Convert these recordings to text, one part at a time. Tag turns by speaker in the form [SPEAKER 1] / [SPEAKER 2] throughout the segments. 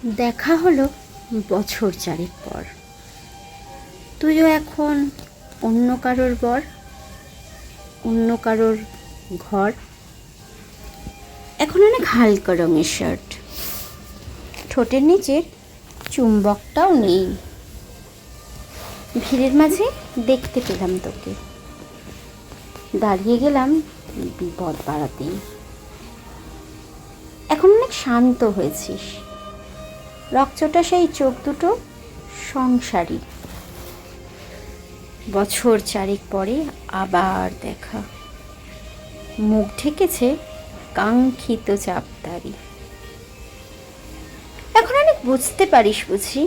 [SPEAKER 1] দেখা হলো বছর চারেক পর। তুইও এখন অন্য কারোর বর, অন্য কারোর ঘর। এখন অনেক হালকা রঙের শার্ট, ঠোঁটের নিচের চুম্বকটাও নেই। ভিড়ের মাঝে দেখতে পেলাম তোকে, দাঁড়িয়ে গেলাম বিপদ বাড়াতেই। এখন অনেক শান্ত হয়েছিস, রকচটা সেই চোখ দুটো সংসারী। বছর চারেক পরে আবার দেখা, মুখ ঢেকেছে কাঙ্ক্ষিত চাপদারি। এখন অনেক বুঝতে পারিস বুঝি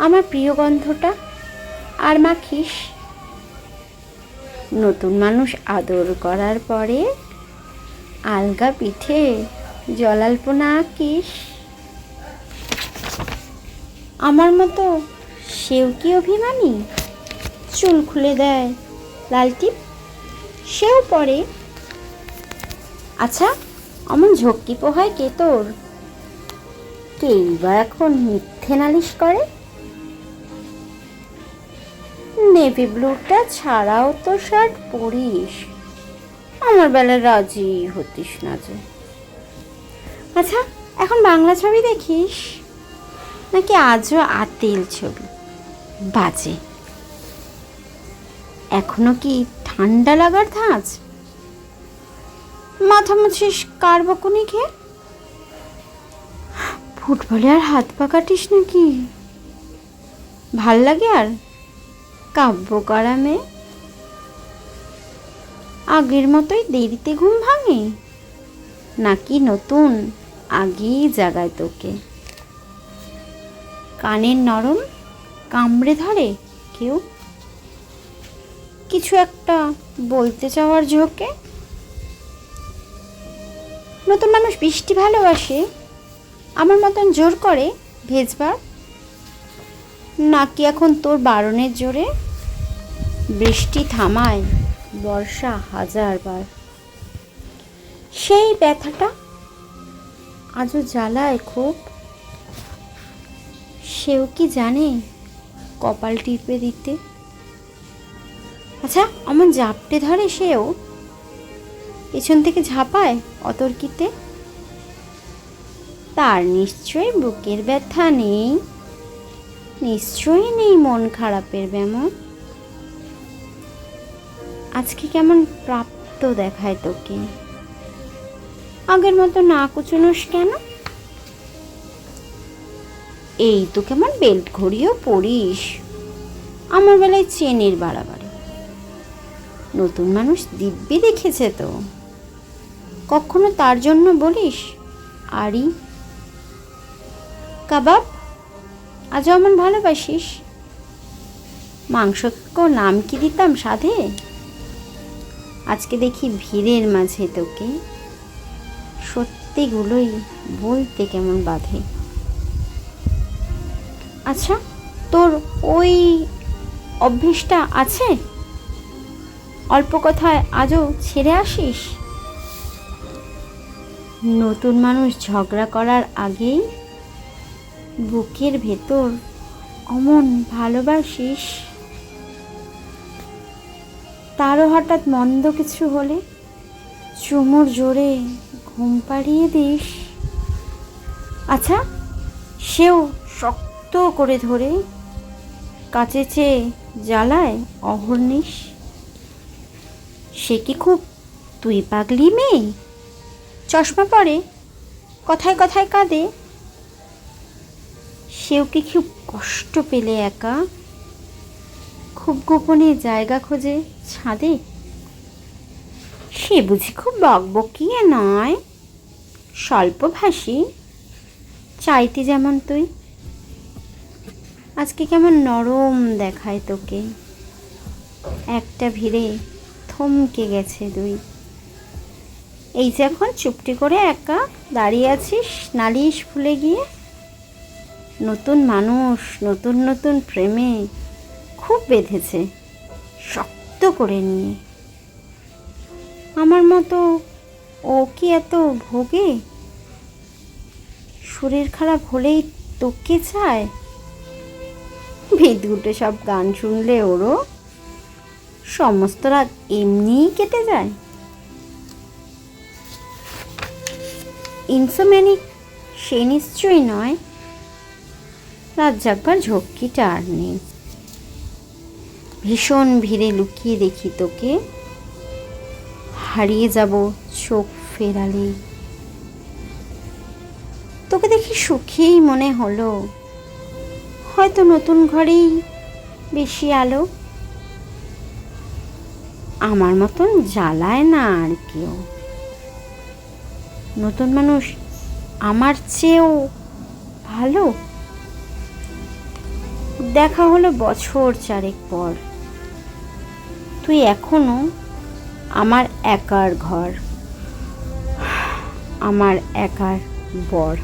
[SPEAKER 1] আমার প্রিয় গন্ধটা, আর মাখিস। নতুন মানুষ আদর করার পরে আলগা পিঠে জলাল্পনা আঁকিস। আমার মতো সেও কি অভিমানী, চুল খুলে দেয় লাল টিপ, সেও পরে। আচ্ছা, অমন ঝক্কি পোহায় কে তোর? কেই বা এখন মিথ্যে নালিশ করে? নেভি ব্লুটা ছাড়াও তো শার্ট পরিস, আমার বেলায় রাজি হতিস না যে। আচ্ছা, এখন বাংলা ছবি দেখিস নাকি আজও আতেল ছবি? বাজে। এখনো কি ঠান্ডা লাগার ধাঁচ? মাথা মুছিস কার বকুনি খেয়ে? ফুটবলে আর হাত পা কাটিস নাকি? ভাল লাগে আর কাব্য করা মেয়ে? আগের মতোই দেরিতে ঘুম ভাঙে, নাকি নতুন আগেই জাগায় তোকে? কানের নরম কামড়ে ধরে কেউ কিছু একটা বলতে চাওয়ার ঝোঁকে? নতুন মানুষ বৃষ্টি ভালোবাসে, আমার মতন জোর করে ভেজবার? নাকি এখন তোর বারণের জোরে বৃষ্টি থামায় বর্ষা হাজারবার? সেই ব্যথাটা আজও জ্বালায় খুব, সেও কি জানে কপাল টিপে দিতে? আচ্ছা, আমার জাপটে ধরে সেও, পেছন থেকে ঝাঁপায় অতর্কিতে। তার নিশ্চয়ই বুকের ব্যথা নেই, নিশ্চয়ই নেই মন খারাপের ব্যামো। আজকে কেমন প্রাপ্ত দেখায় তোকে, আগের মতো না কুচনোস কেন? এই তো কেমন বেল্ট ঘড়িও পরিস, আমার বেলায় চেনের বাড়াবাড়ি। নতুন মানুষ দিব্যি দেখেছে তো, কখনো তার জন্য বলিস আরি? কাবাব আজও এমন ভালোবাসিস? মাংসকেও নাম কি দিতাম সাধে? আজকে দেখি ভিড়ের মাঝে তোকে সত্যিগুলোই বলতে কেমন বাধে। আচ্ছা, তোর ওই অভ্যেসটা আছে, অল্প কথায় আজও ছেড়ে আসিস? নতুন মানুষ ঝগড়া করার আগেই বুকের ভেতর অমন ভালোবাসিস? তারও হঠাৎ মন্দ কিছু হলে চুমুর জোরে ঘুম পাড়িয়ে দিস? আচ্ছা, সেও শক্ত করে ধরে কাছে চেয়ে জ্বালায় অহর্নিশ? সে কি খুব তুই পাগলি মেয়ে, চশমা পরে, কথায় কথায় কাঁদে? সেও কি খুব কষ্ট পেলে একা, খুব গোপনে জায়গা খোঁজে ছাদে? সে বুঝি খুব বকবকিয়ে নয়, স্বল্পভাষী, চাইতে যেমন তুই। আজকে কেমন নরম দেখায় তোকে, একটা ভিড়ে থমকে গেছে দুই। এই যে এখন চুপটি করে একা দাঁড়িয়ে আছিস নালিশ ভুলে গিয়ে। নতুন মানুষ নতুন নতুন প্রেমে খুব বেঁধেছে শক্ত করে নিয়ে। আমার মতো ও কি এত ভোগে? শরীর খারাপ হলেই তোকে চায়? বিদ্যুটে সব গান শুনলে ওরও সমস্ত রাত এমনিই কেটে যায়। ইনসোম্যানিক সে নিশ্চয়ই নয়। রাত জাগবার ঝক্কিটা আর নেই। ভীষণ ভিড়ে লুকিয়ে দেখি তোকে, হারিয়ে যাব চোখ ফেরালেই। তোকে দেখি সুখেই মনে হলো, হয়তো নতুন ঘরেই বেশি আলো। আমার মতন জ্বালায় না আর কেউ। নতুন মানুষ আমার চেয়েও ভালো। দেখা হলো বছর 4 পর। তুই এখনো আমার একার ঘর, আমার একার বর।